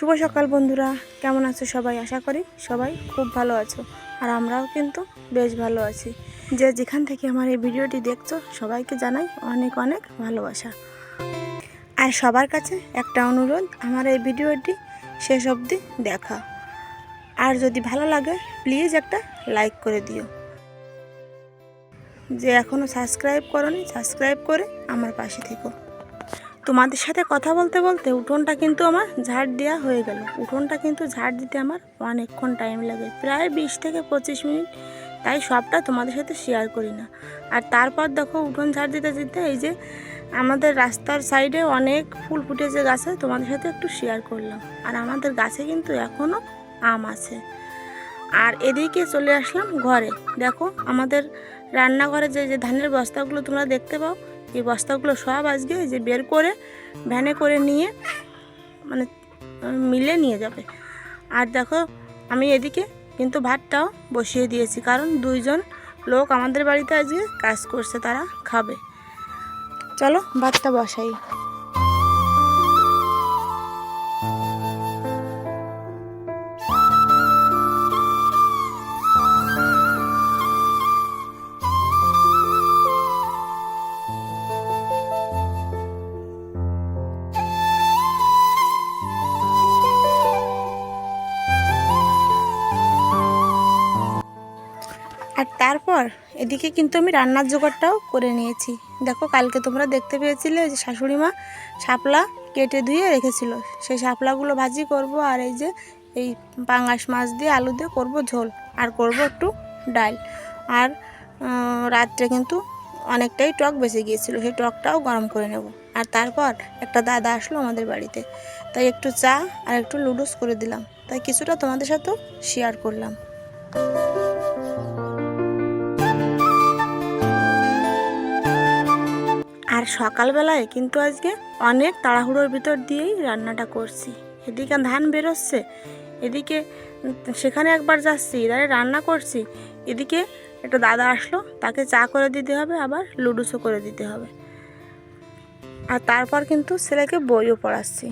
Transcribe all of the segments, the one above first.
শুভ সকাল বন্ধুরা, কেমন আছো সবাই? আশা করি সবাই খুব ভালো আছো, আর আমরাও কিন্তু বেশ ভালো আছি। যে যেখান থেকে আমার এই ভিডিওটি দেখছো সবাইকে জানাই অনেক অনেক ভালোবাসা। আর সবার কাছে একটা অনুরোধ, আমার এই ভিডিওটি শেষ অবধি দেখা, আর যদি ভালো লাগে প্লিজ একটা লাইক করে দিও। যে এখনও সাবস্ক্রাইব করোনি, সাবস্ক্রাইব করে আমার পাশে থেকো। তোমাদের সাথে কথা বলতে বলতে উঠোনটা কিন্তু আমার ঝাড় দেওয়া হয়ে গেল। উঠোনটা কিন্তু ঝাড় দিতে আমার অনেকক্ষণ টাইম লাগে, প্রায় 20 থেকে 25 মিনিট, তাই সবটা তোমাদের সাথে শেয়ার করি না। আর তারপর দেখো উঠোন ঝাড় দিতে দিতে এই যে আমাদের রাস্তার সাইডে অনেক ফুল ফুটেছে গাছে, তোমাদের সাথে একটু শেয়ার করলাম। আর আমাদের গাছে কিন্তু এখনও আম আছে। আর এদিকে চলে আসলাম ঘরে। দেখো আমাদের রান্নাঘরে যে যে ধানের বস্তাগুলো তোমরা দেখতে পাও, এই বস্তাগুলো সব আজকে যে বের করে ভ্যানে করে নিয়ে মানে মিলে নিয়ে যাবে। আর দেখো আমি এদিকে কিন্তু ভাতটাও বসিয়ে দিয়েছি, কারণ 2জন লোক আমাদের বাড়িতে আজকে কাজ করছে, তারা খাবে। চলো ভাতটা বসাই। আর তারপর এদিকে কিন্তু আমি রান্নার জোগাড়টাও করে নিয়েছি। দেখো কালকে তোমরা দেখতে পেয়েছিলে যে শাশুড়ি মা শাপলা কেটে ধুয়ে রেখেছিল, সেই শাপলাগুলো ভাজি করব। আর এই যে এই পাঙ্গাস মাছ দিয়ে আলু দিয়ে করব ঝোল, আর করব একটু ডাল। আর রাত্রে কিন্তু অনেকটাই টক বেঁচে গিয়েছিল, সেই টকটাও গরম করে নেব। আর তারপর একটা দাদা আসলো আমাদের বাড়িতে, তাই একটু চা আর একটু লুডুস করে দিলাম, তাই কিছুটা তোমাদের সাথেও শেয়ার করলাম। আর সকালবেলায় কিন্তু আজকে অনেক তাড়াহুড়োর ভিতর দিয়েই রান্নাটা করছি। এদিকে ধান বেরোচ্ছে, এদিকে সেখানে একবার যাচ্ছি, এবারে রান্না করছি। এদিকে একটা দাদা আসলো, তাকে চা করে দিতে হবে, আবার লুডুসও করে দিতে হবে। আর তারপর কিন্তু ছেলেকে বইও পড়াচ্ছি।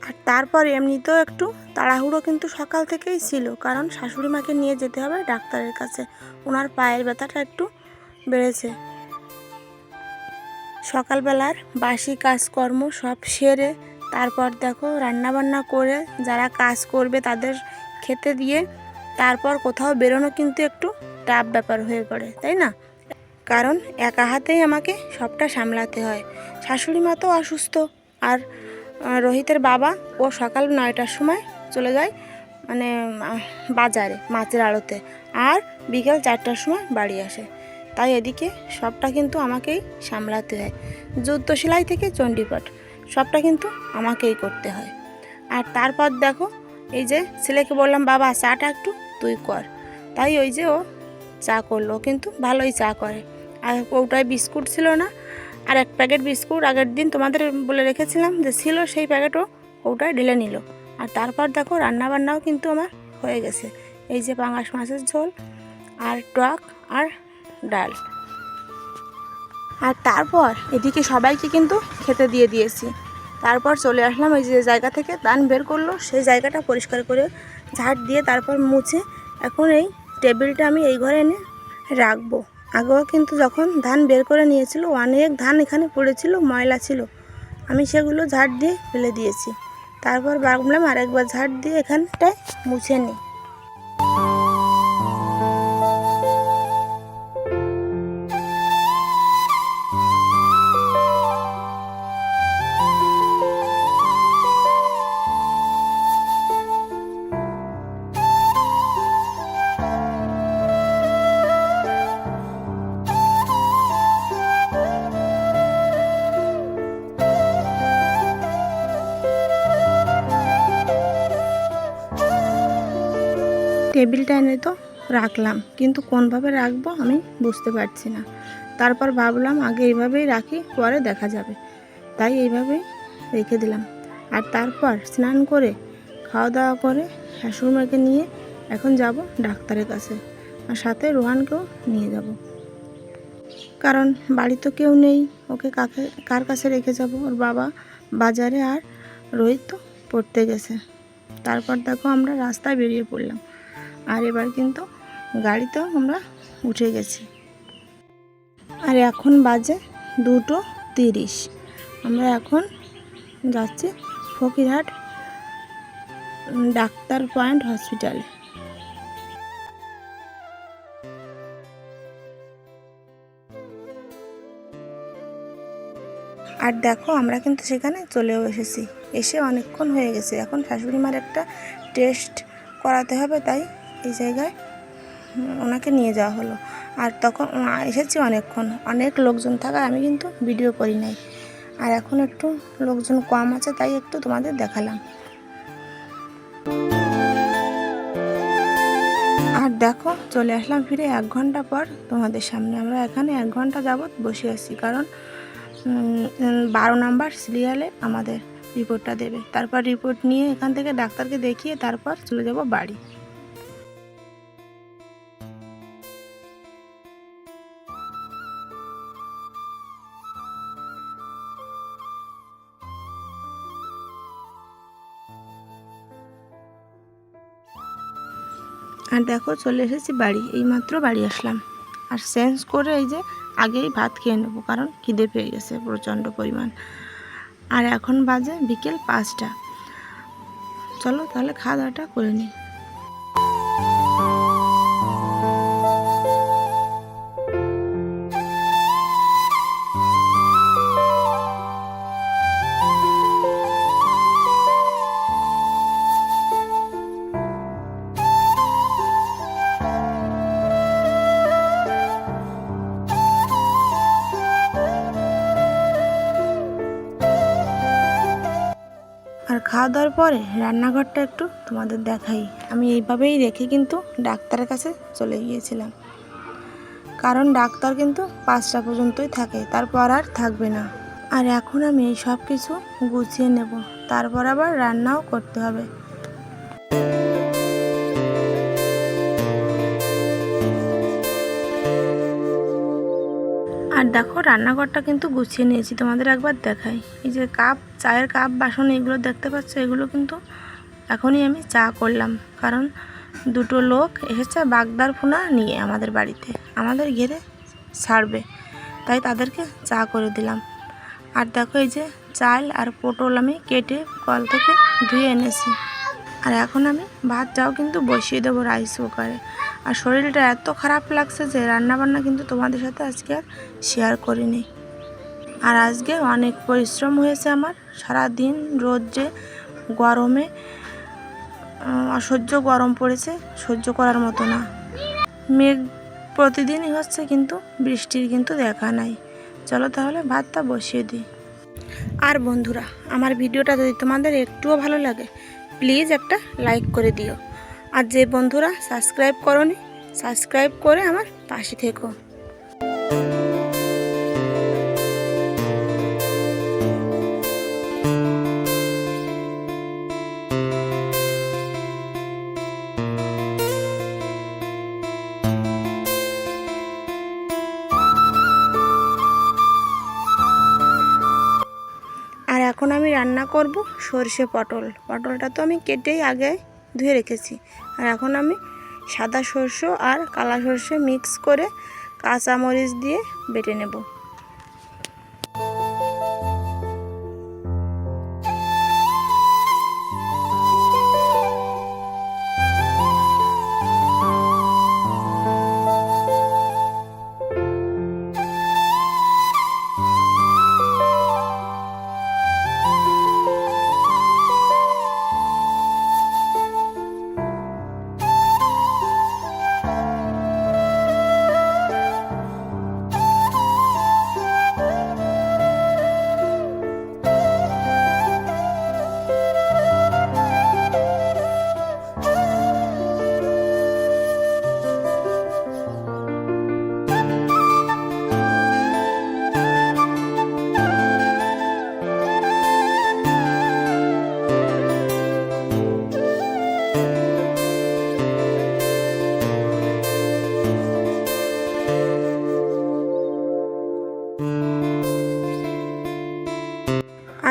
আর তারপর এমনিতেও একটু তাড়াহুড়ো কিন্তু সকাল থেকেই ছিল, কারণ শাশুড়ি মাকে নিয়ে যেতে হবে ডাক্তারের কাছে, ওনার পায়ের ব্যথাটা একটু বেড়েছে। সকালবেলার বাসি কাজকর্ম সব সেরে তারপর দেখো রান্নাবান্না করে যারা কাজ করবে তাদের খেতে দিয়ে তারপর কোথাও বেরোনো কিন্তু একটু টাফ ব্যাপার হয়ে পড়ে, তাই না? কারণ একা হাতেই আমাকে সবটা সামলাতে হয়। শাশুড়ি মা তো অসুস্থ, আর রোহিতের বাবা ও সকাল 9টার সময় চলে যায় মানে বাজারে মাছের আড়তে, আর বিকেল 4টার সময় বাড়ি আসে। তাই এদিকে সবটা কিন্তু আমাকেই সামলাতে হয়। জুতো সেলাই থেকে চণ্ডীপাঠ সবটা কিন্তু আমাকেই করতে হয়। আর তারপর দেখো এই যে ছেলেকে বললাম বাবা চাটা একটু তুই কর, তাই ওই যে ও চা করলো, কিন্তু ভালোই চা করে। আর ওটায় বিস্কুট ছিল না, আর এক প্যাকেট বিস্কুট আগের দিন তোমাদের বলে রেখেছিলাম যে ছিল, সেই প্যাকেটও ওটায় ঢেলে নিল। আর তারপর দেখো রান্নাবান্নাও কিন্তু আমার হয়ে গেছে। এই যে পাঙ্গাস মাছের ঝোল আর টক আর ডাল। আর তারপর এদিকে সবাইকে কিন্তু খেতে দিয়ে দিয়েছি। তারপর চলে আসলাম ওই যে জায়গা থেকে ধান বের করলো, সেই জায়গাটা পরিষ্কার করে ঝাড় দিয়ে তারপর মুছে এখন এই টেবিলটা আমি এই ঘরে এনে রাখবো। আগেও কিন্তু যখন ধান বের করে নিয়েছিল অনেক ধান এখানে পড়েছিল, ময়লা ছিল, আমি সেগুলো ঝাড় দিয়ে ফেলে দিয়েছি। তারপর ভাবলাম আরেকবার ঝাড় দিয়ে এখানটায় মুছে নিই। টেবিলটা এনে তো রাখলাম, কিন্তু কোনভাবে রাখবো আমি বুঝতে পারছি না। তারপর ভাবলাম আগে এইভাবেই রাখি, পরে দেখা যাবে, তাই এইভাবেই রেখে দিলাম। আর তারপর স্নান করে খাওয়া দাওয়া করে শাশুড়িমাকে নিয়ে এখন যাব ডাক্তারের কাছে, আর সাথে রোহানকেও নিয়ে যাব, কারণ বাড়ি তো কেউ নেই, ওকে কার কাছে রেখে যাব? ওর বাবা বাজারে, আর রোহিত তো পড়তে গেছে। তারপর দেখো আমরা রাস্তায় বেরিয়ে পড়লাম, আর এবার কিন্তু গাড়িতেও আমরা উঠে গেছি। আর এখন বাজে 2:30। আমরা এখন যাচ্ছি ফকিরহাট ডাক্তার পয়েন্ট হসপিটালে। আর দেখো আমরা কিন্তু সেখানে চলেও এসেছি, এসে অনেকক্ষণ হয়ে গেছে। এখন শাশুড়ি মার একটা টেস্ট করাতে হবে, তাই এই জায়গায় ওনাকে নিয়ে যাওয়া হলো। আর তখন এসেছি অনেকক্ষণ, অনেক লোকজন থাকায় আমি কিন্তু ভিডিও করি নাই। আর এখন একটু লোকজন কম আছে, তাই একটু তোমাদের দেখালাম। আর দেখো চলে আসলাম ফিরে 1 ঘন্টা পর তোমাদের সামনে। আমরা এখানে 1 ঘন্টা যাবৎ বসে আছি, কারণ 12 নম্বর সিরিয়ালে আমাদের রিপোর্টটা দেবে। তারপর রিপোর্ট নিয়ে এখান থেকে ডাক্তারকে দেখিয়ে তারপর চলে যাব বাড়ি। আর দেখো চলে এসেছি বাড়ি, এইমাত্র বাড়ি আসলাম। আর চেঞ্জ করে এই যে আগেই ভাত খেয়ে নেবো, কারণ খিদে পেয়ে গেছে প্রচণ্ড পরিমাণ। আর এখন বাজে বিকেল 5টা। চলো তাহলে খাওয়া দাওয়াটা করে নিই। আর খাওয়া দাওয়ার পরে রান্নাঘরটা একটু তোমাদের দেখাই। আমি এইভাবেই রেখে কিন্তু ডাক্তারের কাছে চলে গিয়েছিলাম, কারণ ডাক্তার কিন্তু 5টা পর্যন্তই থাকে, তারপর আর থাকবে না। আর এখন আমি এই সব কিছু গুছিয়ে নেব, তারপর আবার রান্নাও করতে হবে। আর দেখো রান্নাঘরটা কিন্তু গুছিয়ে নিয়েছি, তোমাদের একবার দেখাই। এই যে কাপ, চায়ের কাপ, বাসন এগুলো দেখতে পাচ্ছ, এগুলো কিন্তু এখনই আমি চা করলাম, কারণ 2টো লোক এসেছে বাগদার ফোনা নিয়ে আমাদের বাড়িতে, আমাদের ঘেরে ছাড়বে, তাই তাদেরকে চা করে দিলাম। আর দেখো এই যে চাল আর পটল আমি কেটে কল থেকে ধুয়ে এনেছি। আর এখন আমি ভাতটাও কিন্তু বসিয়ে দেবো রাইস কুকারে। আর শরীরটা এত খারাপ লাগছে যে রান্নাবান্না কিন্তু তোমাদের সাথে আজকে আর শেয়ার করিনি। আর আজকে অনেক পরিশ্রম হয়েছে আমার, সারা দিন রোদ্রে গরমে অসহ্য গরম পড়েছে, সহ্য করার মতো না। মেঘ প্রতিদিনই হচ্ছে, কিন্তু বৃষ্টির কিন্তু দেখা নাই। চলো তাহলে ভাতটা বসিয়ে দিই। আর বন্ধুরা, আমার ভিডিওটা যদি তোমাদের একটুও ভালো লাগে প্লিজ একটা লাইক করে দিও। আর যে বন্ধুরা সাবস্ক্রাইব করোনি, সাবস্ক্রাইব করে আমার পাশে থেকো। আর এখন আমি রান্না করব সরষে পটল। পটলটা তো আমি কেটেই আগে ধুয়ে রেখেছি। আর এখন আমি সাদা সরষে আর কালা সরষে মিক্স করে কাঁচামরিচ দিয়ে বেটে নেব।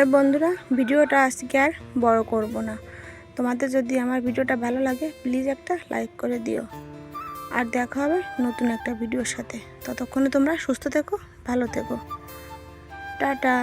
আর বন্ধুরা, ভিডিওটা আজকে আর বড় করব না। তোমাদের যদি আমার ভিডিওটা ভালো লাগে প্লিজ একটা লাইক করে দিও। আর দেখা হবে নতুন একটা ভিডিওর সাথে। ততক্ষণে তোমরা সুস্থ থেকো, ভালো থেকো। টাটা।